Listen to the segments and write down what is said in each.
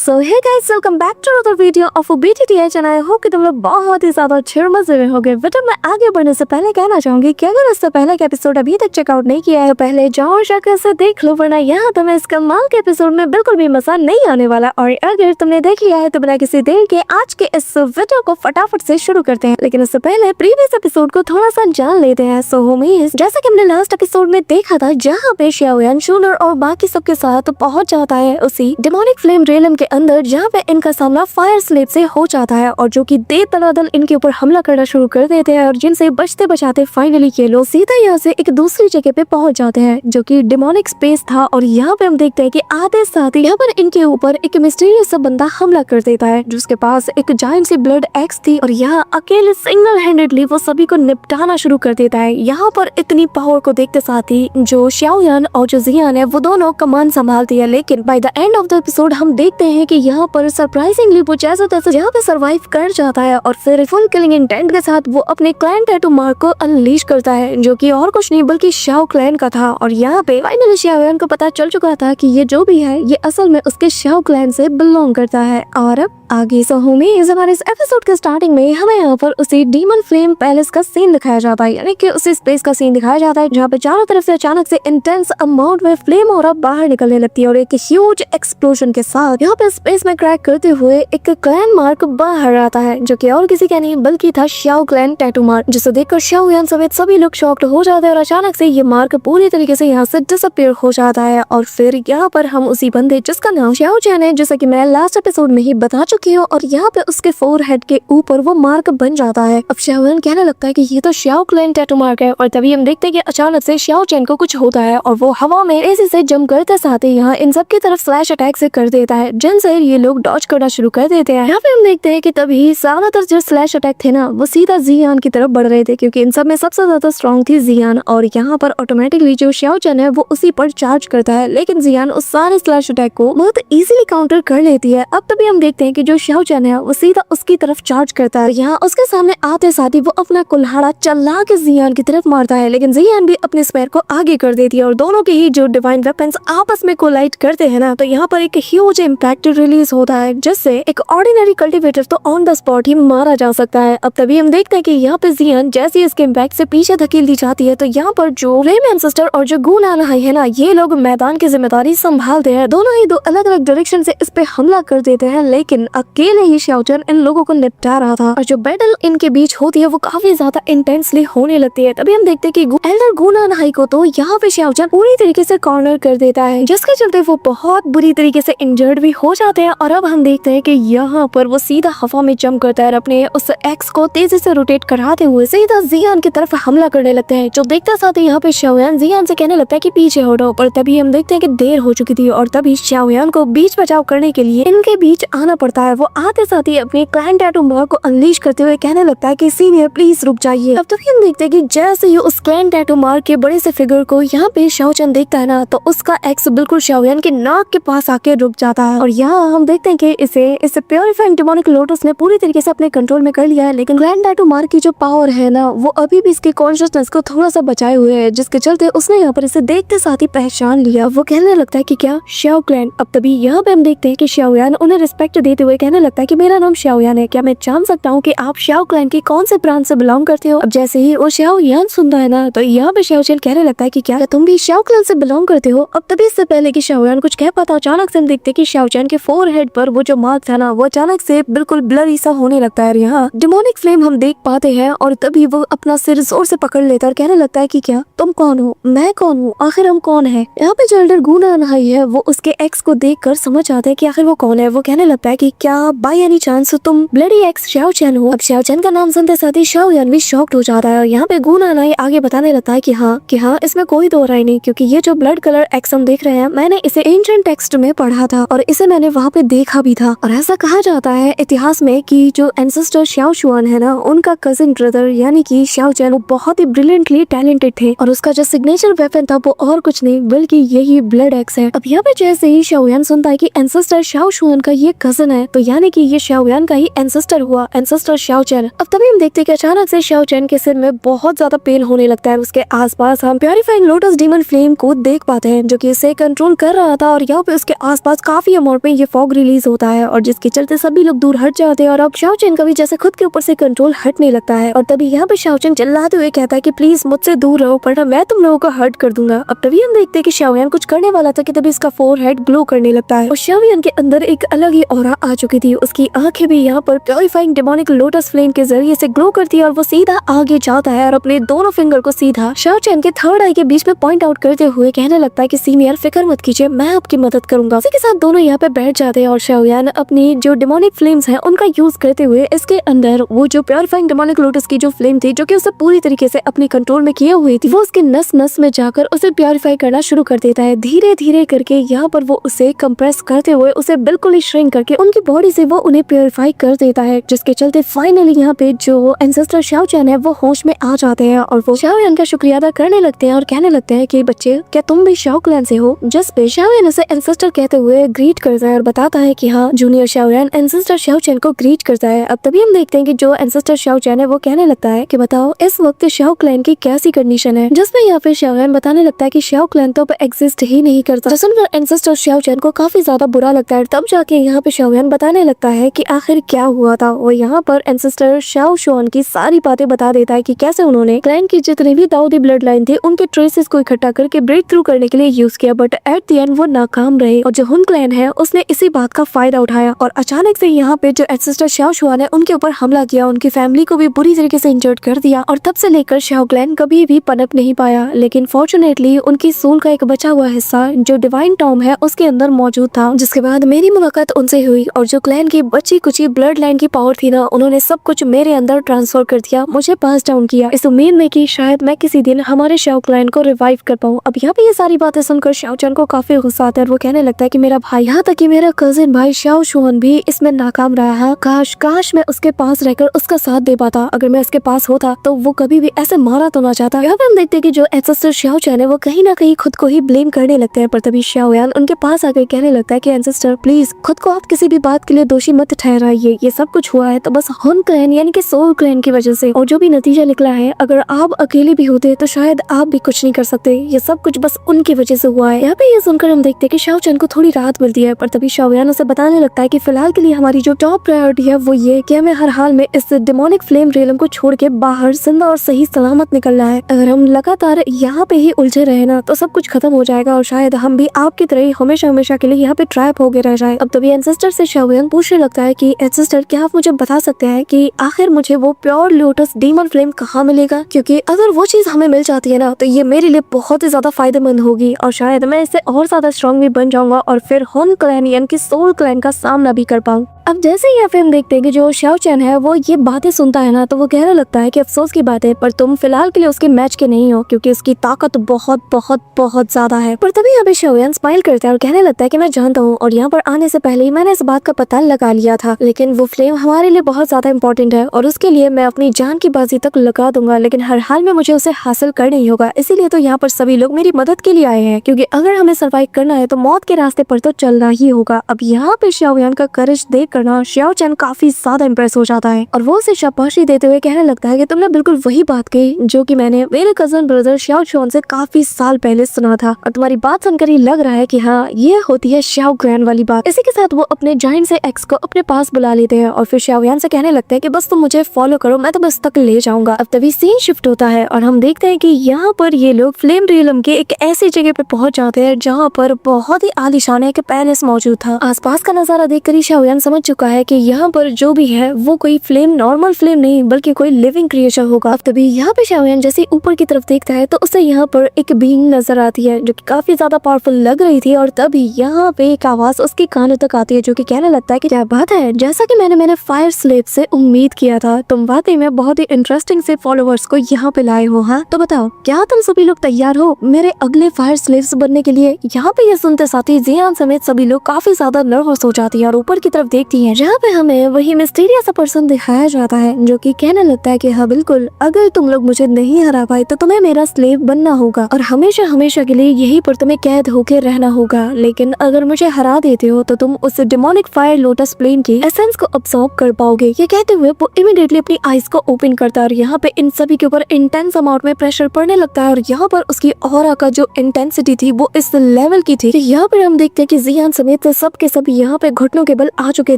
So hey guys, welcome back to another video of BTTH and I hope कि तुम लोग बहुत ही ज्यादा अच्छे और मजे में होगे। बट मैं आगे बढ़ने से पहले कहना चाहूंगी कि अगर इससे पहले का एपिसोड अभी तक चेकआउट नहीं किया है, पहले जाओ और जाकर इसे देख लो, वरना यहाँ तुम्हें इस कमाल के एपिसोड में बिल्कुल भी मजा नहीं आने वाला। और अगर तुमने देख लिया है तो बिना किसी देर के आज के इस वीडियो को फटाफट से शुरू करते हैं। लेकिन उससे पहले प्रीवियस एपिसोड को थोड़ा सा जान लेते हैं। सो होमीज, जैसा कि हमने लास्ट एपिसोड में देखा था, जहाँ पे शाओयान, शूनर और बाकी सबके साथ पहुंच जाता है उसी डेमोनिक फ्लेम रेलम के अंदर, जहाँ पे इनका सामना फायर स्लेब से हो जाता है और जो कि दे तनादल इनके ऊपर हमला करना शुरू कर देते हैं और जिनसे बचते बचाते फाइनली ये लोग सीधा यहाँ से एक दूसरी जगह पे पहुंच जाते हैं जो कि डेमोनिक स्पेस था। और यहाँ पे हम देखते हैं कि आते साथ ही यहाँ पर इनके ऊपर एक मिस्टीरियस सा बंदा हमला कर देता है जिसके पास एक जायंट सी ब्लड एक्स थी और यहाँ अकेले सिंगल हैंडेडली वो सभी को निपटाना शुरू कर देता है। यहाँ पर इतनी पावर को देखते साथ ही जो शाओयान और जो जियान है वो दोनों कमान संभालती है। लेकिन by the end of the episode हम देखते हैं कि यहाँ पर सरप्राइजिंगली वो जैसे तैसे यहाँ पे सरवाइव कर जाता है और फिर फुल किलिंग इंटेंट के साथ वो अपने क्लैन टैटू मार्क को अनलीश करता है, जो कि और कुछ नहीं बल्कि शाओ क्लैन का था। और यहाँ पे फाइनली शाओयान को पता चल चुका था कि ये जो भी है ये असल में उसके शाओ क्लैन से बिलोंग करता है। और अब आगे सो होमीज, हमारे इस एपिसोड के स्टार्टिंग में हमें यहाँ पर उसी डीमन फ्लेम पैलेस का सीन दिखाया जाता है, यानी कि उसी स्पेस का सीन दिखाया जाता है जहाँ पे चारों तरफ से अचानक से इंटेंस अमाउंट में फ्लेम और बाहर निकलने लगती है और एक ह्यूज एक्सप्लोजन के साथ यहाँ पे स्पेस में क्रैक करते हुए एक क्लैन मार्क बाहर आता है, जो कि और किसी का नहीं बल्कि था शाओ क्लैन टैटू मार्क, जिसे देखकर शाओयान समेत सभी लोग शॉक्ड हो जाते हैं और अचानक से ये मार्क पूरी तरीके से यहाँ से डिसअपीयर हो जाता है। और फिर यहाँ पर हम उसी बंदे जिसका नाम शाओ चैन है, जैसा कि मैं लास्ट एपिसोड में ही बता चुकी हूँ, और यहाँ पे उसके फोरहेड के ऊपर वो मार्क बन जाता है। अब शाओयान कहने लगता है कि ये तो शाओ क्लैन टैटू मार्क है। और तभी हम देखते हैं कि अचानक से शाओ चैन को कुछ होता है और वो हवा में तेजी से जंप करते साथ ही यहाँ इन सब की तरफ स्लैश अटैक से कर देता है, जिनसे ये लोग डॉज करना शुरू कर देते हैं। यहाँ पे हम देखते हैं कि तभी ज्यादातर जो स्लैश अटैक थे ना वो सीधा जियान की तरफ बढ़ रहे थे, क्योंकि इन सब में सबसे ज्यादा स्ट्रॉन्ग थी जियान। और यहाँ पर ऑटोमेटिकली जो शाओ चैन है वो उसी पर चार्ज करता है, लेकिन जियान उस सारे स्लैश अटैक को बहुत इजीली काउंटर कर लेती है। अब तभी हम देखते हैं कि जो शाओ चैन है वो सीधा उसकी तरफ चार्ज करता है। यहाँ उसके सामने आते साथ ही वो अपना कुल्हाड़ा चला के जियान की तरफ मारता है, लेकिन जियान भी अपने स्पेयर को आगे कर देती है और दोनों के ही जो डिवाइन वेपन्स आपस में कोलाइड करते हैं ना, तो यहाँ पर एक ह्यूज इम्पैक्ट रिलीज होता है, जिससे एक ऑर्डिनरी कल्टिवेटर तो ऑन द स्पॉट ही मारा जा सकता है। अब तभी हम देखते हैं कि यहाँ पे जियान जैसे इसके इम्पैक्ट से पीछे धकेल दी जाती है, तो यहाँ पर जो फ्लेम एंसेस्टर और जो गूनान है ना, ये लोग मैदान की जिम्मेदारी संभालते हैं। दोनों ही दो अलग अलग डायरेक्शन से इस पे हमला कर देते हैं, लेकिन अकेले ही शाओचैन इन लोगों को निपटा रहा था और जो बैटल इनके बीच होती है वो काफी ज्यादा इंटेंसली होने लगती है। तभी हम देखते हैं कि एल्डर गूनान को तो यहाँ पे शाओचैन पूरी तरीके से कॉर्नर कर देता है, जिसके चलते वो बहुत बुरी तरीके से इंजर्ड भी हो जाते हैं। और अब हम देखते हैं कि यहाँ पर वो सीधा हवा में जंप करता है, अपने उस एक्स को तेजी से रोटेट कराते हुए सीधा जियान की तरफ हमला करने लगते हैं। जो देखते साथ ही यहाँ पे शाओयान जियान से कहने लगता है कि पीछे हटो, पर तभी हम देखते हैं कि देर हो चुकी थी और तभी शाओयान को बीच बचाव करने के लिए इनके बीच आना पड़ता है। वो आते साथ ही अपने क्लैन टैटू मार्क को अनलीश करते हुए कहने लगता है कि सीनियर प्लीज रुक जाइए। अब तभी हम देखते हैं कि जैसे ही उस क्लैन टैटू मार्क के बड़े से फिगर को यहाँ पे शाओचैन देखता है ना, तो उसका एक्स बिल्कुल शाओयान के नाक के पास आके रुक जाता है। और यहाँ हम देखते हैं कि इसे प्योरीफाइंग डेमोनिक लोटस ने पूरी तरीके से अपने कंट्रोल में कर लिया है, लेकिन क्लैन टैटू मार्क की जो पावर है ना वो अभी भी इसकी कॉन्शियसनेस को थोड़ा सा बचाए हुए है, जिसके चलते उसने यहाँ पर इसे देखते साथ ही पहचान लिया। वो कहने लगता है कि क्या शाओ क्लैन। अब तभी यहाँ पे हम देखते हैं कि शाओयान उन्हें रिस्पेक्ट देते हुए कहने लगता है कि मेरा नाम शाओयान है, क्या मैं जान सकता हूँ कि आप शाओ क्लैन के कौन से ब्रांच से बिलोंग करते हो। अब जैसे ही वो शाओयान सुनता है ना, तो यहाँ पे शाओचैन कहने लगता है कि क्या तुम भी शाओ क्लैन से बिलोंग करते हो। अब तभी इससे पहले कि शाओयान कुछ कह पाता, अचानक से हम देखते हैं कि शाओचैन के फोरहेड पर वो जो मार्क था ना वो अचानक से बिल्कुल ब्लरी सा होने लगता है। यहाँ डेमोनिक फ्लेम हम देख पाते हैं और तभी वो अपना सिर जोर से पकड़ लेता है और कहने लगता है कि क्या तुम कौन हो, मैं कौन हूँ, आखिर हम कौन है। यहाँ पे जो एल्डर गूनान है वो उसके एक्स को देखकर समझ जाता है कि आखिर वो कौन है। वो कहने लगता है कि क्या बाय एनी चांस तुम ब्लडी एक्स शाओचैन हो। अब शाओचैन का नाम सुनते साथ ही शाओयान भी शॉक्ड हो जाता है और यहाँ पे गूनान आगे बताने लगता है कि हाँ इसमें कोई दो राय नहीं, क्योंकि ये जो ब्लड कलर एक्स हम देख रहे हैं मैंने इसे एंशिएंट टेक्स्ट में पढ़ा था और इसे मैंने वहाँ पे देखा भी था। और ऐसा कहा जाता है इतिहास में कि जो एंसेस्टर शाओ शुआन है ना, उनका कजिन ब्रदर यानी कि शाओचैन वो बहुत ही ब्रिलियंटली टैलेंटेड थे और उसका जो सिग्नेचर वेपन था वो और कुछ नहीं बल्कि यही ब्लड एक्स है। अब यहाँ पे जैसे ही शाओयान सुनता है कि एंसेस्टर शाओ शुआन का ये कजिन है, तो यानी कि ये शाओयान का ही एंसेस्टर हुआ, एंसेस्टर शाओ चैन। अब तभी हम देखते हैं कि अचानक से शाओ चैन के सिर में बहुत ज्यादा पेन होने लगता है। उसके आसपास हम प्योरीफाइंग लोटस डीमन फ्लेम को देख पाते हैं जो कि इसे कंट्रोल कर रहा था, और यहाँ पे उसके आसपास काफी अमाउंट में ये फॉग रिलीज होता है और जिसके चलते सभी लोग दूर हट जाते हैं। और अब शाओ चैन का भी जैसे खुद के ऊपर से कंट्रोल हटने लगता है, और तभी यहाँ पे शाओ चैन चिल्लाते हुए कहता है कि प्लीज मुझसे दूर रहो वरना मैं तुम लोगों को हर्ट कर दूंगा। अब तभी हम देखते हैं कि शाओयान कुछ करने वाला था कि तभी इसका फोरहेड ग्लो करने लगता है और शाओयान के अंदर एक अलग ही ऑरा आ चुकी थी। उसकी आंखें भी यहाँ पर प्योरीफाइंग डेमोनिक लोटस फ्लेम के जरिए से ग्लो करती है और वो सीधा आगे जाता है और अपने दोनों फिंगर को सीधा शाओ चैन के थर्ड आई के बीच में पॉइंट आउट करते हुए कहने लगता है कि सीनियर फिक्र मत कीजिए, मैं आपकी मदद करूंगा। इसी के साथ दोनों यहाँ पे बैठ जाते हैं और शाओयान अपनी जो डेमोनिक फ्लेम्स हैं उनका यूज करते हुए इसके अंदर वो जो प्योरीफाइंग डेमोनिक लोटस की जो फ्लेम थी जो कि उसे पूरी तरीके से अपने कंट्रोल में किए हुई थी, वो उसके नस नस में जाकर उसे प्योरीफाई करना शुरू कर देता है। धीरे धीरे करके यहाँ पर वो उसे कंप्रेस करते हुए उसे बिल्कुल ही श्रिंक करके उनकी बॉडी से वो उन्हें प्योरीफाई कर देता है, जिसके चलते फाइनली यहाँ पे जो एंसेस्टर शाओ चैन है वो होश में आ जाते हैं और वो शाओयान का शुक्रिया अदा करने लगते हैं और कहने लगते हैं कि बच्चे क्या तुम भी शाओ क्लैन से हो। जिस पे शाओयान उसे एंसेस्टर कहते हुए ग्रीट करता है और बताता है कि हाँ, जूनियर शाओयान एंसेस्टर शाओ चैन को ग्रीट करता है। अब तभी हम देखते हैं कि जो एंसेस्टर शाओ चैन है वो कहने लगता है कि बताओ इस वक्त शाओ क्लैन की कैसी कंडीशन है, जिसमें यहाँ पे शाओयान बताने लगता है कि शाओ क्लैन तो एग्जिस्ट ही नहीं करता। सुनकर एंसेस्टर शाओ चैन को काफी ज्यादा बुरा लगता है। तब जाके यहाँ पे शाओयान बताने लगता है कि आखिर क्या हुआ था, और यहाँ पर एंसेस्टर शाओ शोन की सारी बातें बता देता है कि कैसे उन्होंने क्लैन की जितने भी दाऊदी ब्लड लाइन थे उनके ट्रेसेस को इकट्ठा करके ब्रेक थ्रू करने के लिए यूज किया, बट एट द एंड वो नाकाम रहे और जो हुन क्लैन है उसने इसी बात का फायदा उठाया और अचानक से यहाँ पे जो एंसेस्टर शाओ शुआन है उनके ऊपर हमला किया, उनकी फैमिली को भी बुरी तरीके से इंजर्ड कर दिया और तब से लेकर शाओ क्लैन कभी भी पनप नहीं पाया। लेकिन फॉर्चुनेटली उनकी सोल का एक बचा हुआ हिस्सा जो डिवाइन टॉम है उसके अंदर मौजूद था, जिसके बाद मेरी मुलाकात उनसे हुई और जो क्लैन की बची कुची ब्लड लाइन की पावर थी ना, उन्होंने सब कुछ मेरे अंदर ट्रांसफर कर दिया, मुझे पास डाउन किया इस उम्मीद में कि शायद मैं किसी दिन हमारे शाओ क्लैन को रिवाइव कर पाऊँ। अब यहाँ पे ये सारी बातें सुनकर शाओ चैन को काफी गुस्सा आता है और वो कहने लगता है कि मेरा भाई, यहाँ तक कि मेरा कजिन भाई शाओ शुआन भी इसमें नाकाम रहा है। काश मैं उसके पास रहकर उसका साथ दे पाता, अगर मैं उसके पास होता तो वो कभी भी ऐसे मारा तो ना चाहता। यहाँ पे हम देखते हैं कि जो एंसेस्टर शाओ चैन है वो कहीं ना कहीं खुद को ही ब्लेम करने लगते हैं, पर तभी शाओयान उनके पास आकर कहने लगता है कि एंसेस्टर प्लीज खुद को आप किसी भी बात के लिए दोषी मत ठहराइए, ये सब कुछ हुआ है तो बस हुन क्लैन यानी कि सोल क्लैन की वजह से, और जो भी नतीजा निकला है अगर आप अकेले भी होते तो शायद आप भी कुछ नहीं कर सकते, ये सब कुछ बस उनकी वजह से हुआ है। यहाँ पे ये सुनकर हम देखते हैं कि शाओ चैन को थोड़ी राहत मिलती है, पर तभी शाओयान उसे बताने लगता है कि फिलहाल के लिए हमारी जो टॉप प्रायोरिटी है वो ये कि हमें हर हाल में इस डेमोनिक फ्लेम रियलम को छोड़ के बाहर जिंदा और सही सलामत निकलना है। अगर हम लगातार यहाँ पे ही उलझे रहे ना तो सब कुछ खत्म हो जाएगा और शायद हम भी आपकी तरह ही हमेशा के लिए यहाँ पे ट्रैप हो गए रह जाए। अब तभी एंसेस्टर से शाओयान पूछने लगता है कि एंसेस्टर क्या आप मुझे बता सकते हैं कि आखिर मुझे वो प्योर लोटस डीमन फ्लेम कहाँ मिलेगा, क्योंकि अगर वो चीज हमें मिल जाती है ना तो ये मेरे लिए बहुत ही ज्यादा फायदेमंद होगी और शायद मैं इससे और ज्यादा स्ट्रॉन्ग भी बन जाऊंगा और फिर हुन क्लैन यानी कि सोल क्लैन का सामना भी कर पाऊँ। अब जैसे ही यहाँ पे हम देखते हैं कि जो शाओ चैन है वो ये बातें सुनता है ना तो वो कहने लगता है कि अफसोस की बात है पर तुम फिलहाल के लिए उसके मैच के नहीं हो, क्योंकि उसकी ताकत बहुत बहुत बहुत ज्यादा है। पर तभी यहाँ पे शाओयान स्माइल करता है और कहने लगता है कि मैं जानता हूँ और यहाँ पर आने से पहले ही मैंने इस बात का पता लगा लिया था, लेकिन वो फ्लेम हमारे लिए बहुत ज्यादा इंपॉर्टेंट है और उसके लिए मैं अपनी जान की बाजी तक लगा दूंगा, लेकिन हर हाल में मुझे उसे हासिल करना ही होगा। इसीलिए तो यहाँ पर सभी लोग मेरी मदद के लिए आए हैं, क्योंकि अगर हमें सर्वाइव करना है तो मौत के रास्ते पर तो चलना ही होगा। अब यहाँ पे शाओयान का करेज देख करना शाओ चैन काफी ज्यादा इम्प्रेस हो जाता है और वो उसे शाबाशी देते हुए कहने लगता है कि तुमने बिल्कुल वही बात कही जो कि मैंने मेरे कजन ब्रदर शाओ शोन से काफी साल पहले सुना था, और तुम्हारी बात सुनकर ही लग रहा है कि हाँ ये होती है शाओ ग्रैंड वाली बात। इसी के साथ वो अपने जाइंट से एक्स को अपने पास बुला लेते हैं और फिर शाओयान से कहने लगते हैं कि बस तुम मुझे फॉलो करो, मैं तो बस तक ले जाऊंगा। अब तभी सीन शिफ्ट होता है और हम देखते हैं कि यहाँ पर ये लोग फ्लेम रियलम के एक ऐसी जगह पे पहुंच जाते हैं जहाँ पर बहुत ही आलीशान एक पैलेस मौजूद था। आसपास का नजारा देखकर ही शाओयान समझ चुका है कि यहाँ पर जो भी है वो कोई फ्लेम नॉर्मल फ्लेम नहीं बल्कि कोई लिविंग क्रिएचर होगा। अब तभी यहाँ पे शाओयान जैसे ऊपर की तरफ देखता है तो उसे यहाँ पर एक बीइंग नजर आती है जो कि काफी ज्यादा पावरफुल लग रही थी, और तभी यहाँ पे एक आवाज उसके कानों तक आती है जो कि कहने लगता है कि क्या बात है, जैसा कि मैंने फायर स्लेव से उम्मीद किया था, तुम वाकई में बहुत ही इंटरेस्टिंग से फॉलोअर्स को यहाँ पे लाए हो। हाँ तो बताओ क्या तुम सभी लोग तैयार हो मेरे अगले फायर स्लेव्स बनने के लिए। यहाँ पे ये सुनते साथ ही जियान समेत सभी लोग काफी ज्यादा नर्वस हो जाती है और ऊपर की तरफ देखती होती है, जहाँ पे हमें वही मिस्टीरियस सा पर्सन दिखाया जाता है जो कि कहने लगता है कि हाँ बिल्कुल, अगर तुम लोग मुझे नहीं हरा पाए तो तुम्हें मेरा स्लेव बनना होगा और हमेशा हमेशा के लिए यहीं पर तुम्हें कैद होकर रहना होगा। लेकिन अगर मुझे हरा देते हो तो तुम उस डेमोनिक फायर लोटस फ्लेम की एसेंस को अब्सॉर्ब कर पाओगे। ये कहते हुए वो इमीडिएटली अपनी आईज को ओपन करता है और यहाँ पे इन सभी के ऊपर इंटेंस अमाउंट में प्रेशर पड़ने लगता है और यहाँ पर उसकी ऑरा का जो इंटेंसिटी थी वो इस लेवल की थी। यहाँ पर हम देखते हैं कि जियान समेत सब के सब यहाँ पे घुटनों के बल आ चुके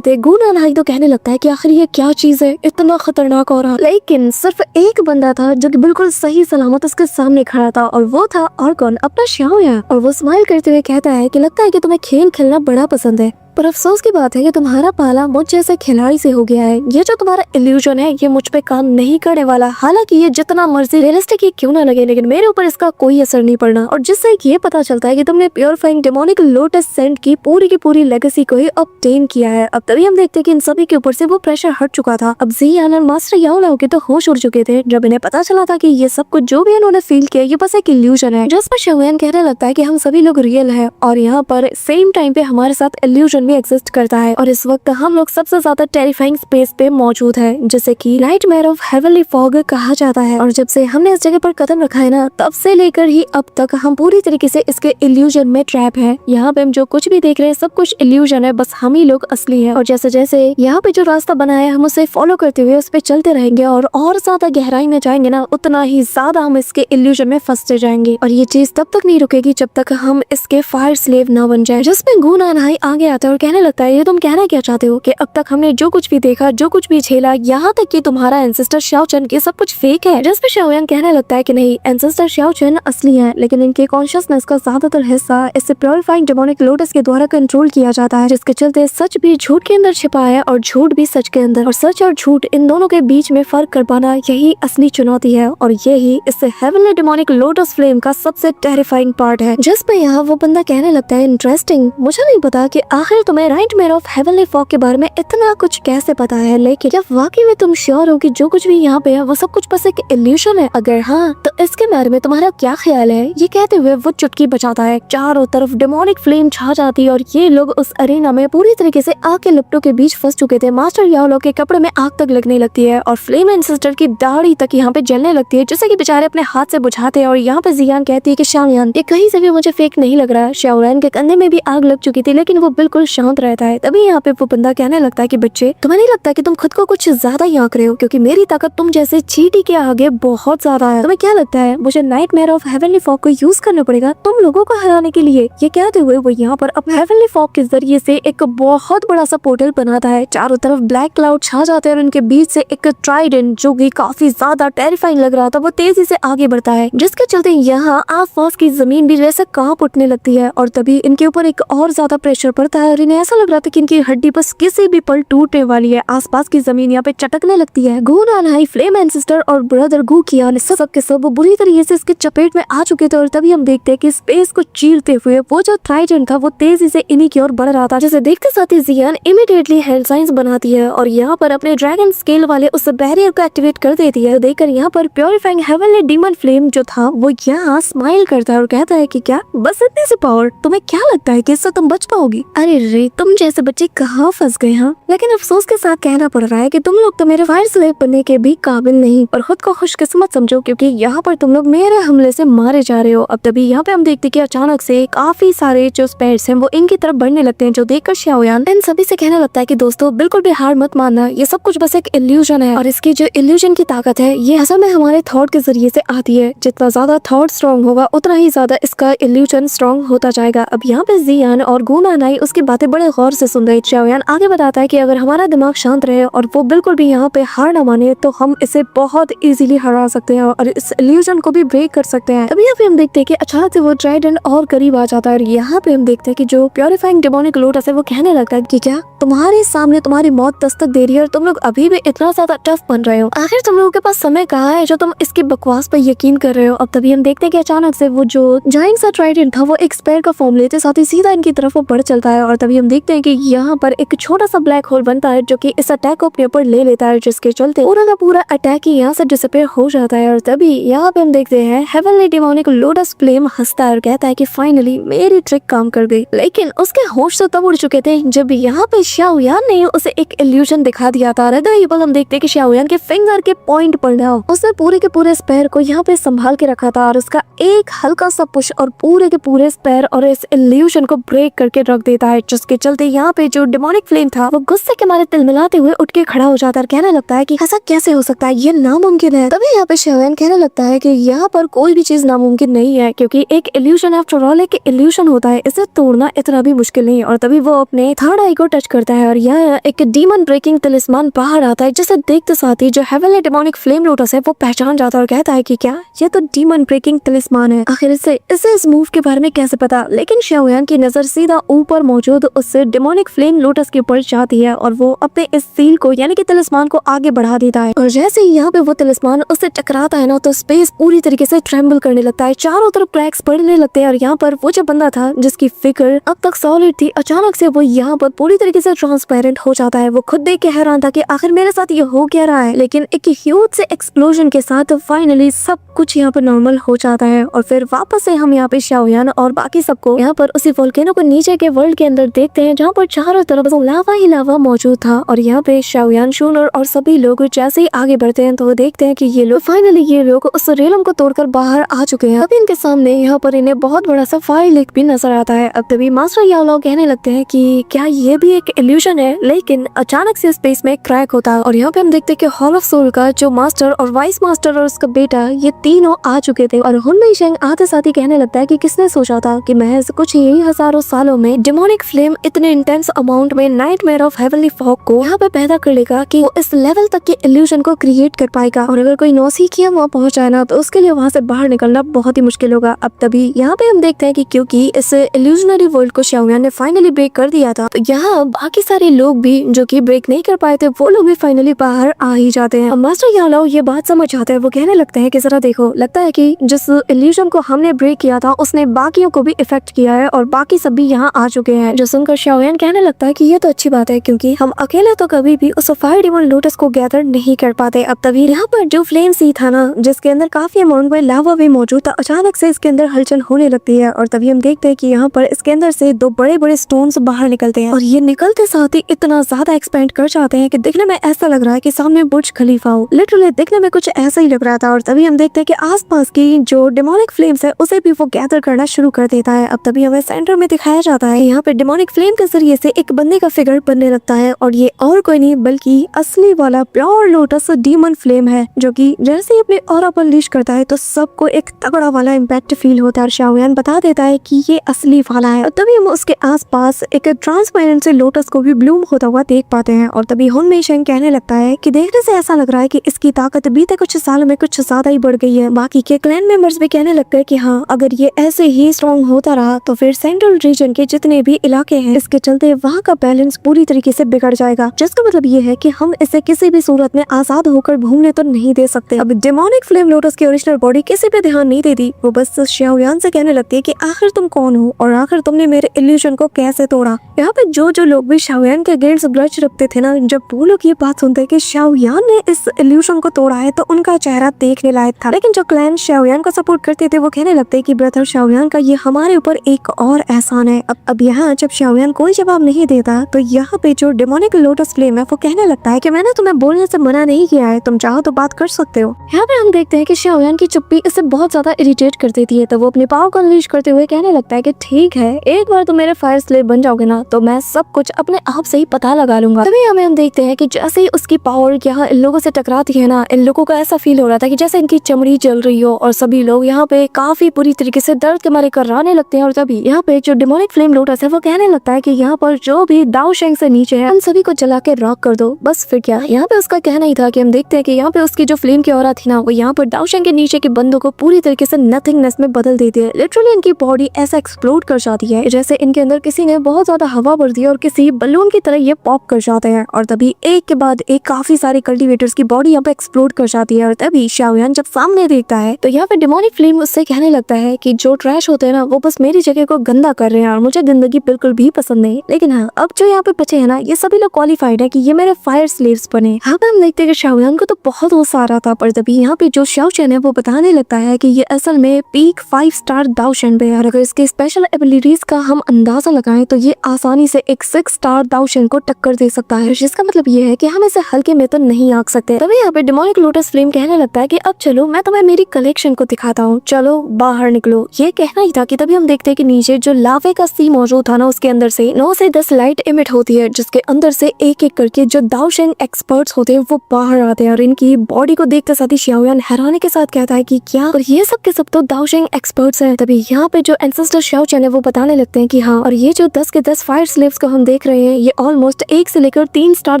थे। गु नानहाई तो कहने लगता है कि आखिर ये क्या चीज है, इतना खतरनाक हो रहा। लेकिन सिर्फ एक बंदा था जो कि बिल्कुल सही सलामत उसके सामने खड़ा था और वो था ऑर्गन, अपना शाओयान। और वो स्माइल करते हुए कहता है कि लगता है कि तुम्हें खेल खेलना बड़ा पसंद है, पर अफसोस की बात है कि तुम्हारा पाला मुझ जैसे खिलाड़ी से हो गया है। ये जो तुम्हारा इल्यूजन है ये मुझ पे काम नहीं करने वाला। हालांकि ये जितना मर्जी रियलिस्टिक ही क्यों ना लगे, लेकिन मेरे ऊपर इसका कोई असर नहीं पड़ना। और जिससे ये पता चलता है कि तुमने प्योरीफाइंग डेमोनिक लोटस सेंट की पूरी लेगेसी को ही ऑब्टेन किया है। अब तभी हम देखते हैं कि इन सभी के ऊपर से वो प्रेशर हट चुका था। अब जियान और मास्टर याओ लाओ के तो होश उड़ चुके थे जब इन्हें पता चला था कि ये सब कुछ जो भी इन्होंने फील किया ये बस एक इल्यूजन है। जिस पर शाओयान कहने लगता है कि हम सभी लोग रियल है और यहाँ पर सेम टाइम पे हमारे साथ इल्यूजन भी एग्जिस्ट करता है और इस वक्त हम लोग सबसे ज्यादा टेरिफाइंग स्पेस पे मौजूद है जिसे कि नाइटमेयर ऑफ हेवनली फॉग कहा जाता है। और जब से हमने इस जगह पर कदम रखा है ना, तब से लेकर ही अब तक हम पूरी तरीके से इसके इल्यूजन में ट्रैप है। यहाँ पे हम जो कुछ भी देख रहे हैं सब कुछ इल्यूजन है, बस हम ही लोग असली है। और जैसे जैसे यहाँ पे जो रास्ता बना है हम उसे फॉलो करते हुए उस पे चलते रहेंगे और ज्यादा गहराई में जाएंगे ना, उतना ही ज्यादा हम इसके इल्यूजन में फंसते जाएंगे। और ये चीज तब तक नहीं रुकेगी जब तक हम इसके फायर स्लेव न बन जाए। जिसमें गु नानहाई आगे आता है और कहने लगता है, ये तुम कहना क्या चाहते हो कि अब तक हमने जो कुछ भी देखा, जो कुछ भी झेला, यहाँ तक कि तुम्हारा एंसेस्टर शाओ चन ये सब कुछ फेक है। जिस पे शाओयान कहने लगता है कि नहीं, एंसेस्टर शाओ चन असली है, लेकिन इनके कॉन्शियसनेस का ज्यादातर हिस्सा इससे प्योरीफाइंग डेमोनिक लोटस के द्वारा कंट्रोल किया जाता है, जिसके चलते सच भी झूठ के अंदर छिपा है और झूठ भी सच के अंदर। और सच और झूठ इन दोनों के बीच में फर्क कर पाना यही असली चुनौती है और यही इस हेवनली डेमोनिक लोटस फ्लेम का सबसे टेरिफाइंग पार्ट है। जिस पे यहाँ वो बंदा कहने लगता है, इंटरेस्टिंग, मुझे नहीं पता कि आखिर तुम्हें नाइटमेयर ऑफ हेवनली फॉग के बारे में इतना कुछ कैसे पता है, लेकिन जब वाकई में तुम श्योर हो कि जो कुछ भी यहाँ पे है वो सब कुछ बस एक इल्यूशन है, अगर हाँ तो इसके बारे में तुम्हारा क्या ख्याल है। ये कहते हुए वो चुटकी बजाता है, चारों तरफ डेमोनिक फ्लेम छा जाती है और ये लोग उस अरेना में पूरी तरीके से आग के लपटों के बीच फंस चुके थे। मास्टर याओ लाओ के कपड़े में आग तक लगने लगती है और फ्लेम एंसेस्टर की दाढ़ी तक यहाँ पे जलने लगती है, जिससे कि बेचारे अपने हाथ से बुझाते हैं। और यहाँ पे जियान कहती है कि शाओयान ये कहीं से भी मुझे फेक नहीं लग रहा। शाओयान के कंधे में भी आग लग चुकी थी लेकिन वो बिल्कुल शांत रहता है। तभी यहाँ पे वो बंदा कहने लगता है कि बच्चे, तुम्हें नहीं लगता कि तुम खुद को कुछ ज्यादा ही आंक रहे हो, क्योंकि मेरी ताकत तुम जैसे चींटी के आगे बहुत ज्यादा है। तुम्हें क्या लगता है मुझे नाइटमेयर ऑफ हेवनली फॉग को यूज करना पड़ेगा तुम लोगों को हराने के लिए। ये कहते हुए वो यहाँ पर अपने हेवनली फॉग के जरिए से एक बहुत बड़ा सा पोर्टल बनाता है। चारों तरफ ब्लैक क्लाउड छा जाते हैं और उनके बीच से एक ट्राइडेंट जो कि काफी ज्यादा टेरिफाइंग लग रहा था वो तेजी से आगे बढ़ता है, जिसके चलते यहाँ आसपास की जमीन भी जैसे कांप उठने लगती है। और तभी इनके ऊपर एक और ज्यादा प्रेशर पड़ता है और इन्हें ऐसा लग रहा था कि इनकी हड्डी बस किसी भी पल टूटने वाली है। आसपास की जमीन यहाँ पे चटकने लगती है। गु नानहाई, फ्लेम एंसेस्टर और ब्रदर गु कियान सब के सब बुरी तरीके से इसके चपेट में आ चुके थे। और तभी हम देखते हैं कि स्पेस को चीरते हुए वो जो ट्राइडेंट था वो तेजी से इन्हीं की ओर बढ़ रहा था, जिसे देखते साथ ही जियान इमीडिएटली हैंड साइंस बनाती है और यहाँ पर अपने ड्रैगन स्केल वाले उस बैरियर को एक्टिवेट कर देती है। देखकर यहाँ पर प्योरीफाइंग हेवनली डीमन फ्लेम जो था वो यहाँ स्माइल करता है और कहता है कि क्या बस इतनी सी पावर, तुम्हें क्या लगता है कि इससे तुम बच पाओगी। अरे रे, तुम जैसे बच्चे कहाँ फंस गए। हाँ, लेकिन अफसोस के साथ कहना पड़ रहा है कि तुम लोग तो मेरे फायर स्लेव बनने के भी काबिल नहीं और खुद को खुशकिस्मत समझो, क्योंकि यहाँ पर तुम लोग मेरे हमले से मारे जा रहे हो। अब तभी यहाँ पे हम देखते कि अचानक से काफी सारे जो स्पेयर्स हैं वो इनकी तरफ बढ़ने लगते हैं, जो देखकर शाओयान इन सभी से कहने लगता है कि दोस्तों बिल्कुल भी हार मत मानना, ये सब कुछ बस एक इल्यूजन है और इसकी जो इल्यूजन की ताकत है ये असल में हमारे थॉट के जरिए से आती है। जितना ज्यादा थॉट स्ट्रॉन्ग होगा उतना ही ज्यादा इसका इल्यूजन स्ट्रॉन्ग होता जाएगा। अब यहाँ पे जियान और गु नानहाई उसकी बातें बड़े गौर से सुन रहे। शाओयान आगे बताता है कि अगर हमारा दिमाग शांत रहे और वो बिल्कुल भी यहाँ पे हार ना माने तो हम इसे बहुत इजीली हरा सकते हैं और इस इल्यूजन को भी ब्रेक कर सकते हैं। अभी यहाँ पे हम देखते हैं कि अचानक से वो ट्राइडेंट और करीब आ जाता है और यहाँ पे हम देखते हैं कि जो प्योरीफाइंग डेमोनिक लोटस है वो कहने लगता है कि क्या तुम्हारे सामने तुम्हारी मौत दस्तक दे रही है और तुम लोग अभी भी इतना ज्यादा टफ बन रहे हो। आखिर तुम लोगों के पास समय कहाँ है जो तुम इसकी बकवास पर यकीन कर रहे हो। अब तभी हम देखते हैं कि अचानक से वो जो जाइंट सा ट्राइडेंट था वो एक स्पेयर का फॉर्म लेते साथ ही सीधा इनकी तरफ वो बढ़ चलता है और तभी हम देखते हैं कि यहाँ पर एक छोटा सा ब्लैक होल बनता है जो कि इस अटैक को अपने ऊपर ले लेता है, जिसके चलते पूरा का पूरा अटैक ही यहाँ से डिसअपीयर हो जाता है। और तभी यहाँ पे हम देखते हैं हेवनली डेमोनिक लोटस फ्लेम हंसता है और कहता है कि फाइनली मेरी ट्रिक काम कर गई। लेकिन उसके होश तो तब उड़ चुके थे जब यहाँ पे शाओयान ने उसे एक इल्यूजन दिखा दिया था। हम देखते हैं कि शाओयान के फिंगर के पॉइंट पर ना उसने पूरे के पूरे स्पेयर को यहाँ पे संभाल के रखा था और उसका एक हल्का सा पुश और पूरे के पूरे स्पेयर और इस इल्यूजन को ब्रेक करके रख देता है, जिसके चलते यहाँ पे जो डेमोनिक फ्लेम था वो गुस्से के मारे तिलमिलाते हुए उठ के खड़ा हो जाता है, कहने लगता है कि ऐसा कैसे हो सकता है, ये नामुमकिन है। तभी यहाँ पे शाओयान कहने लगता है कि यहाँ पर कोई भी चीज नामुमकिन नहीं है, क्योंकि एक इल्यूजन आफ्टर ऑल एक इल्यूजन होता है, इसे तोड़ना इतना भी मुश्किल नहीं। और तभी वो अपने थर्ड आई को टच करता है और यहाँ एक डीमन ब्रेकिंग तलिस्मान बाहर आता है, जिसे देखते साथ ही जो हेवनली डेमोनिक फ्लेम लोटस है वो पहचान जाता है और कहता है कि क्या ये तो डीमन ब्रेकिंग तलिस्मान है, आखिर इसे इस मूव के बारे में कैसे पता। लेकिन शाओयान की नजर सीधा ऊपर मौजूद उस डेमोनिक फ्लेम लोटस के ऊपर जाती है और वो अपने इस सील को यानी कि तलिस्मान को आगे बढ़ा देता है। और जैसे ही यहाँ पे वो तलिस्मान उससे टकराता है ना तो स्पेस पूरी तरीके से ट्रेम्बल करने लगता है, चारों तरफ क्रैक्स पड़ने लगते हैं। और यहाँ पर वो जो बंदा था जिसकी फिगर अब तक सॉलिड थी, अचानक से वो यहाँ पर पूरी तरीके से ट्रांसपेरेंट हो जाता है। वो खुद देख के हैरान था कि आखिर मेरे साथ ये हो क्या रहा है। लेकिन एक ह्यूज से एक्सप्लोजन के साथ फाइनली सब कुछ यहाँ पर नॉर्मल हो जाता है और फिर वापस से हम यहाँ पे शाओयान और बाकी सबको यहाँ पर उसी वोल्केनो को नीचे के वर्ल्ड के अंदर देखते हैं, जहाँ पर चारों तरफ लावा ही लावा मौजूद था। और यहाँ पे शाओयान, शूनर और सभी लोग जैसे ही आगे बढ़ते हैं तो वो देखते हैं कि ये लोग उस रेलम को तोड़कर बाहर आ चुके हैं। अभी इनके सामने यहाँ पर इन्हें बहुत बड़ा सा फायर लेक भी नजर आता है। अब तभी मास्टर याओ कहने लगते हैं कि क्या ये भी एक इल्यूजन है, लेकिन अचानक से स्पेस में क्रैक होता है और यहाँ पे हम देखते हैं कि हॉल ऑफ सोल का जो मास्टर और वाइस मास्टर और उसका बेटा ये तीनों आ चुके थे। और हुनमेई शेंग आते साथ ही कहने लगता है कि किसने सोचा था कि महज कुछ ही हजारों सालों में डेमोनिक फ्लेम इतने इंटेंस अमाउंट में नाइटमेयर ऑफ हेवनली फॉग को यहाँ पे पैदा कर लेगा कि वो इस लेवल तक के इल्यूजन को क्रिएट कर पाएगा। और अगर कोई नौसिखिया वहाँ पहुंच जाए ना तो उसके लिए वहाँ से बाहर निकलना बहुत ही मुश्किल होगा। अब तभी यहाँ पे हम देखते हैं कि क्योंकि इस इल्यूजनरी वर्ल्ड को शाओयान ने फाइनली ब्रेक कर दिया था, तो यहाँ बाकी सारे लोग भी जो कि ब्रेक नहीं कर पाए थे वो लोग भी फाइनली बाहर आ ही जाते हैं। मास्टर याओ ये बात समझ आता है, वो कहने लगते हैं कि जरा देखो, लगता है कि जिस इल्यूजन को हमने ब्रेक किया था उसने बाकियों को भी इफेक्ट किया है और बाकी सब भी यहाँ आ चुके हैं। जो सुनकर शाओयान कहने लगता है कि ये तो अच्छी बात है, क्योंकि हम अकेले तो कभी भी उस फायर डेमन लोटस को गैदर नहीं कर पाते। अब तभी यहाँ पर जो फ्लेम सी था ना, जिसके अंदर काफी अमाउंट में लावा भी मौजूद था, अचानक से इसके अंदर हलचल होने लगती है और तभी हम देखते हैं कि यहाँ पर इसके अंदर से दो बड़े बड़े स्टोन्स बाहर निकलते हैं और ये निकलते साथ ही इतना ज्यादा एक्सपेंड कर जाते हैं कि दिखने में ऐसा लग रहा है कि सामने बुर्ज खलीफा हो। लिटरली दिखने में कुछ ऐसा ही लग रहा था। और तभी हम देखते हैं कि आसपास की जो डेमोनिक फ्लेम्स है उसे भी वो गैदर करना शुरू कर देता है। अब तभी हमें सेंटर में दिखाया जाता है यहाँ पे डेमोनिक फ्लेम के जरिए से एक बंदे का फिगर बनने लगता है और ये और कोई नहीं बल्कि असली वाला प्योर लोटस डीमन फ्लेम है, जो कि जैसे ही अपने ऑरा पर अनलीश करता है तो सबको एक तगड़ा वाला इम्पैक्ट फील होता है और शाओयान बता देता है कि ये असली वाला है। और तभी हम उसके आसपास एक ट्रांसपेरेंट से लोटस को भी ब्लूम होता हुआ देख पाते हैं और तभी हुनमेई शेंग कहने लगता है कि देखने से ऐसा लग रहा है कि इसकी ताकत बीते कुछ सालों में कुछ ज्यादा ही बढ़ गई है। बाकी के क्लैन मेंबर्स भी कहने लगते हैं कि हाँ, अगर ये ऐसे ही स्ट्रॉन्ग होता रहा तो फिर सेंट्रल रीजन के जितने भी इलाके हैं इसके चलते वहाँ का बैलेंस पूरी तरीके से बिगड़ जाएगा, जिसका मतलब ये है कि हम इसे किसी भी सूरत में आजाद होकर घूमने तो नहीं दे सकते। अब डेमोनिक फ्लेम लोटस की ओरिजिनल बॉडी किसी पे ध्यान नहीं देती, वो बस शाओयान से कहने लगती है कि आखिर तुम कौन हो और आखिर तुमने मेरे इल्यूजन को कैसे तोड़ा। यहाँ पे जो लोग भी शाओयान के अगेंस्ट ग्रज रखते थे ना, जब वो लोग ये बात सुनते कि शाओयान ने इस इल्यूजन को तोड़ा है तो उनका चेहरा देखने लायक था। लेकिन जो क्लैन शाओयान को सपोर्ट करते थे वो कहने लगते कि ब्रदर शाओयान का ये हमारे ऊपर एक और एहसान है। अब यहाँ जब शाओयान कोई जवाब नहीं देता तो यहाँ पे जो डेमोनिक लोटस फ्लेम है वो कहने लगता है कि मैंने तुम्हें बोलने से मना नहीं किया है, तुम चाहो तो बात कर सकते हो। यहाँ पे हम देखते हैं कि शाओयान की चुप्पी इसे बहुत ज्यादा इरिटेट कर देती है, तो वो अपनी पावर को अनलीश करते हुए कहने लगता है कि ठीक है, एक बार तुम मेरे फायर स्लेव बन जाओगे ना तो मैं सब कुछ अपने आप से ही पता लगा लूंगा। तभी हम देखते हैं कि जैसे ही उसकी पावर यहाँ इन लोगों से टकराती है ना, इन लोगों को ऐसा फील हो रहा था कि जैसे इनकी चमड़ी जल रही हो और सभी लोग यहाँ पे काफी बुरी तरीके से दर्द के मारे कराने लगते हैं। और तभी यहाँ पे जो डेमोनिक फ्लेम लोटस है वो कहने लगता है कि यहाँ पर जो भी दाओ शेंग से नीचे है उन सभी को जला के रॉक कर दो। बस फिर क्या, यहाँ पे उसका कहना ही था कि हम देखते हैं कि यहाँ पे उसकी जो फ्लेम की ऑरा थी ना, वो यहाँ पर दाओ शेंग के नीचे के बंदों को पूरी तरीके से नथिंगनेस में बदल देती है। लिटरली इनकी बॉडी ऐसा एक्सप्लोड कर जाती है जैसे इनके अंदर किसी ने बहुत ज्यादा हवा भर दी और किसी बलून की तरह ये पॉप कर जाते हैं। और तभी एक के बाद एक काफी सारे कल्टीवेटर्स की बॉडी यहाँ पे एक्सप्लोड कर जाती है। और तभी शाओयान जब सामने देखता है तो यहाँ पे डेमोनिक फ्लेम उससे कहने लगता है कि जो ट्रैश होते हैं ना वो बस मेरी जगह को गंदा कर रहे हैं और मुझे जिंदगी बिल्कुल बिल्कुल भी पसंद नहीं। लेकिन हाँ, अब जो यहाँ पे बचे हैं ना, ये सभी लोग क्वालिफाइड है कि ये मेरे फायर स्लेव्स बने। यहाँ पे हम देखते हैं कि शाओयान को तो बहुत गुस्सा आ रहा था, पर तभी यहाँ पे जो शाओ चैन है वो बताने लगता है कि ये असल में पीक 5 स्टार दाओ शेन पे है। और अगर इसके स्पेशल एबिलिटीज का हम अंदाजा लगाएं तो ये आसानी से एक 6 स्टार दाओ शेन को टक्कर दे सकता है, जिसका मतलब ये है कि हम इसे हल्के में तो नहीं आंक सकते। तभी यहाँ पे डेमोनिक लोटस फ्लेम कहने लगता है कि अब चलो मैं तुम्हें मेरी कलेक्शन को दिखाता हूँ, चलो बाहर निकलो। ये कहना ही था कि तभी हम देखते हैं कि नीचे जो लावे का सी मौजूद था ना, उसके अंदर से 9 से 10 लाइट इमिट होती है, जिसके अंदर से एक एक करके जो दाओ शेन एक्सपर्ट्स होते हैं वो बाहर आते हैं। और इनकी बॉडी को देखते साथ ही शाओयान हैरानी के साथ कहता है कि क्या, और ये सब के सब तो दाओ शेन एक्सपर्ट्स हैं। तभी यहाँ पे जो एंसेस्टर शाओ चैन है वो बताने लगते हैं कि हाँ, और ये जो 10 के 10 फायर स्लेव्स को हम देख रहे हैं ये ऑलमोस्ट 1 से लेकर 3 स्टार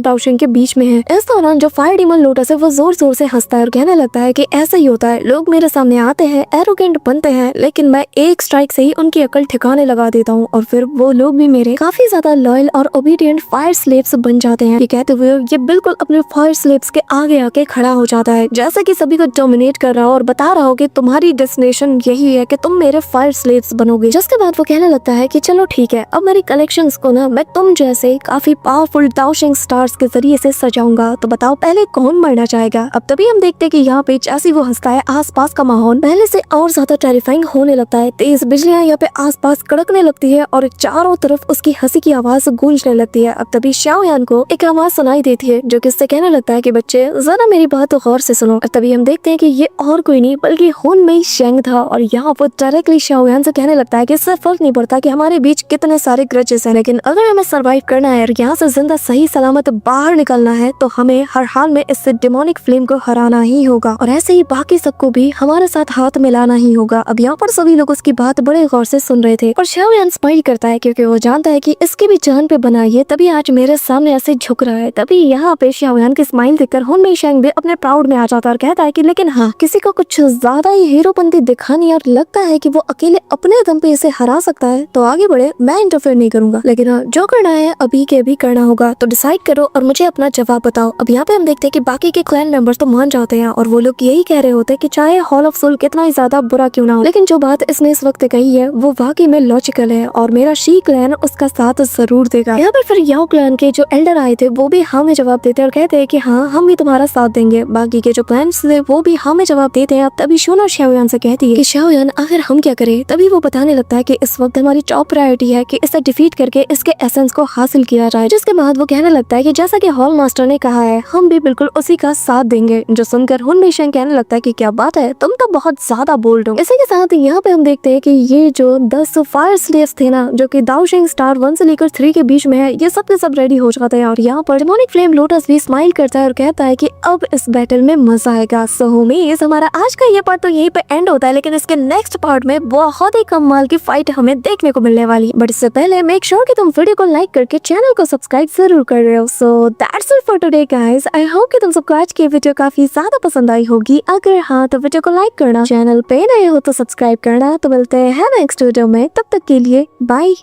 दाओ शेन के बीच में है। इस दौरान जो फायर डीमन लोटस है वो जोर जोर से हंसता है और कहने लगता है कि ऐसा ही होता है, लोग मेरे सामने आते हैं, एरोगेंट बनते हैं, लेकिन मैं एक स्ट्राइक से ही उनकी अकल ठिकाने लगा देता हूँ और फिर वो लोग भी मेरे काफी ज्यादा लॉयल और ओबीडियंट फायर स्लेव्स बन जाते हैं। ये कहते हुए ये बिल्कुल अपने फायर स्लेव्स के आगे आके खड़ा हो जाता है, जैसे कि सभी को डोमिनेट कर रहा हो और बता रहा हो कि तुम्हारी डेस्टिनेशन यही है कि तुम मेरे फायर स्लेव्स बनोगे। जिसके बाद वो कहने लगता है कि चलो ठीक है, अब मेरी कलेक्शंस को ना मैं तुम जैसे काफी पावरफुल दाओ शेन स्टार्स के जरिए से सजाऊंगा, तो बताओ पहले कौन मरना चाहेगा। अब तभी हम देखते हैं कि यहाँ पे जैसे वो हंसता है आसपास का माहौल पहले से और ज्यादा टेरिफाइंग होने लगता है। तेज बिजलियां यहाँ पे आसपास कड़कने लगती है और चारों तरफ उसकी हंसी की आवाज गूंजने लगती है। अब तभी शाओयान को एक आवाज सुनाई देती है जो कि इससे कहने लगता है कि बच्चे जरा मेरी बात गौर से सुनो। अब तभी हम देखते हैं कि ये और कोई नहीं बल्कि हुन मेई शेंग था और यहाँ पर डायरेक्टली शाओयान से कहने लगता है कि इससे फर्क नहीं पड़ता कि हमारे बीच कितने सारे ग्रजेस हैं, लेकिन अगर हमें सरवाइव करना है और यहाँ से जिंदा सही सलामत बाहर निकलना है तो हमें हर हाल में इससे डेमोनिक फ्लेम को हराना ही होगा और ऐसे ही बाकी सबको भी हमारे साथ हाथ मिलाना ही होगा। अब यहाँ पर सभी लोग उसकी बात बड़े गौर से सुन रहे थे और शाओयान स्माइल करता है क्योंकि वो जानता है कि इसकी भी जान पे बनाई है, तभी आज मेरे सामने ऐसे झुक रहा है। तभी यहाँ पे शाओयान की स्माइल देखकर हुन मेई शेंग भी अपने प्राउड में आ जाता है और कहता है कि लेकिन हाँ, किसी को कुछ ज्यादा ही हीरोपंती दिखानी और लगता है कि वो अकेले अपने दम पे इसे हरा सकता है तो आगे बढ़े, मैं इंटरफेयर नहीं करूंगा, लेकिन हाँ, जो करना है अभी के अभी करना होगा, तो डिसाइड करो और मुझे अपना जवाब बताओ। अब यहाँ पे हम देखते हैं कि बाकी के क्लैन मेंबर्स तो मान जाते हैं और वो लोग यही कह रहे होते हैं कि चाहे हॉल ऑफ सोल कितना ही ज्यादा बुरा क्यों ना हो, लेकिन जो बात इसने इस वक्त कही है वो वाकई में लॉजिकल है और मेरा शी क्लैन उसका साथ जरूर देगा। यहाँ पर फिर याओ क्लैन के जो एल्डर आए थे वो भी हाँ में जवाब देते हैं और कहते हैं कि हाँ, हम भी तुम्हारा साथ देंगे। बाकी के जो क्लैन्स थे वो भी हाँ में जवाब देते हैं। अब तभी शोना शाओयान से कहती है कि शाओयान आखिर हम क्या करें। तभी वो बताने लगता है कि इस वक्त हमारी टॉप प्रायोरिटी है कि इसे डिफीट करके इसके एसेंस को हासिल किया जाए। जिसके बाद वो कहने लगता है कि जैसा कि हॉल मास्टर ने कहा है हम भी बिल्कुल उसी का साथ देंगे। जो सुनकर हुन मेई शेंग कहने लगता है कि क्या बात है, तुम तो बहुत ज्यादा बोल्ड हो। इसी के साथ यहाँ पे हम देखते हैं कि ये जो 10 फायर स्लेव्स थे ना, जो कि दाओ शेन स्टार 1 से लेकर 3 के बीच में है, ये सब के सब रेडी हो जाते हैं और यहाँ पर डेमोनिक फ्लेम लोटस भी स्माइल करता है और कहता है कि अब इस बैटल में मजा आएगा। सो होमीज, हमारा आज का ये पार्ट तो यहीं पे एंड होता है, लेकिन इसके नेक्स्ट पार्ट में बहुत ही कमाल की फाइट हमें देखने को मिलने वाली। बट इससे पहले मेक श्योर कि तुम वीडियो को लाइक करके चैनल को सब्सक्राइब जरूर कर रहे हो। So that's it for today guys. I hope कि तुम सबको आज की वीडियो काफी ज्यादा पसंद आई होगी। अगर हाँ तो वीडियो को लाइक करना, चैनल पे नए हो तो सब्सक्राइब करना। तो मिलते हैं नेक्स्ट वीडियो में, तब तक के लिए बाय।